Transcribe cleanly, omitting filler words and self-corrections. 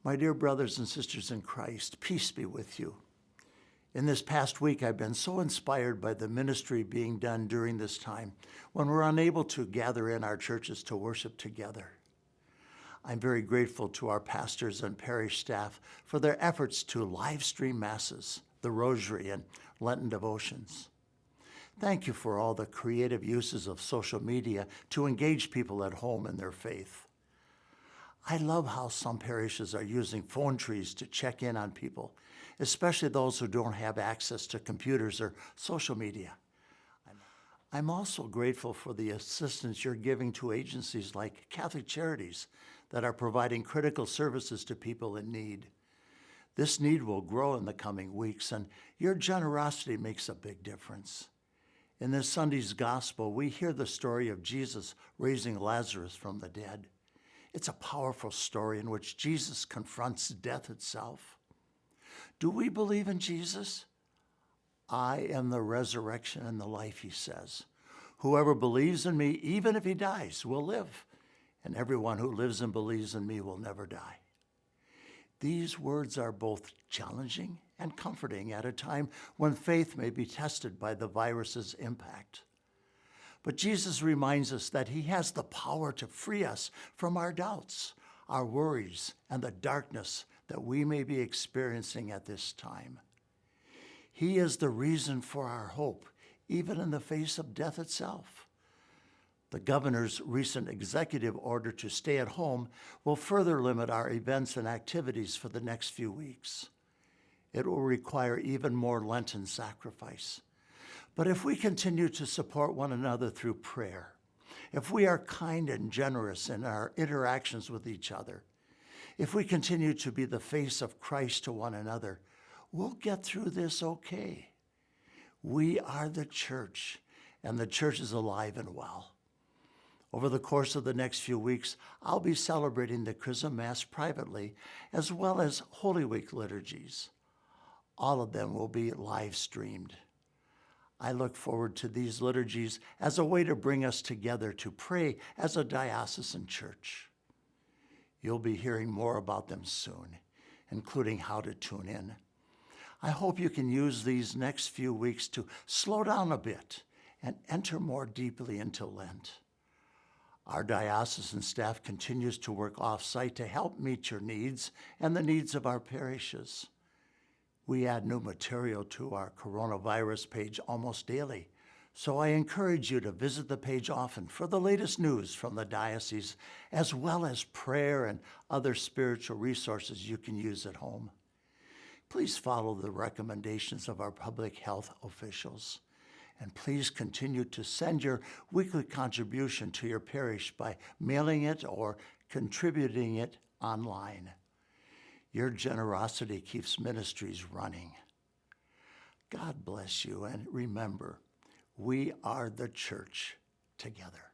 My dear brothers and sisters in Christ, peace be with you. In this past week, I've been so inspired by the ministry being done during this time when we're unable to gather in our churches to worship together. I'm very grateful to our pastors and parish staff for their efforts to live stream masses, the rosary, and Lenten devotions. Thank you for all the creative uses of social media to engage people at home in their faith. I love how some parishes are using phone trees to check in on people, especially those who don't have access to computers or social media. I'm also grateful for the assistance you're giving to agencies like Catholic Charities that are providing critical services to people in need. This need will grow in the coming weeks, and your generosity makes a big difference. In this Sunday's gospel, we hear the story of Jesus raising Lazarus from the dead. It's a powerful story in which Jesus confronts death itself. Do we believe in Jesus? I am the resurrection and the life, he says. Whoever believes in me, even if he dies, will live, and everyone who lives and believes in me will never die. These words are both challenging and comforting at a time when faith may be tested by the virus's impact. But Jesus reminds us that he has the power to free us from our doubts, our worries, and the darkness that we may be experiencing at this time. He is the reason for our hope, even in the face of death itself. The governor's recent executive order to stay at home will further limit our events and activities for the next few weeks. It will require even more Lenten sacrifice. But if we continue to support one another through prayer, if we are kind and generous in our interactions with each other, if we continue to be the face of Christ to one another, we'll get through this okay. We are the church, and the church is alive and well. Over the course of the next few weeks, I'll be celebrating the Chrism Mass privately, as well as Holy Week liturgies. All of them will be live streamed. I look forward to these liturgies as a way to bring us together to pray as a diocesan church. You'll be hearing more about them soon, including how to tune in. I hope you can use these next few weeks to slow down a bit and enter more deeply into Lent. Our diocesan staff continues to work off-site to help meet your needs and the needs of our parishes. We add new material to our coronavirus page almost daily, so I encourage you to visit the page often for the latest news from the diocese, as well as prayer and other spiritual resources you can use at home. Please follow the recommendations of our public health officials, and please continue to send your weekly contribution to your parish by mailing it or contributing it online. Your generosity keeps ministries running. God bless you, and remember, we are the church together.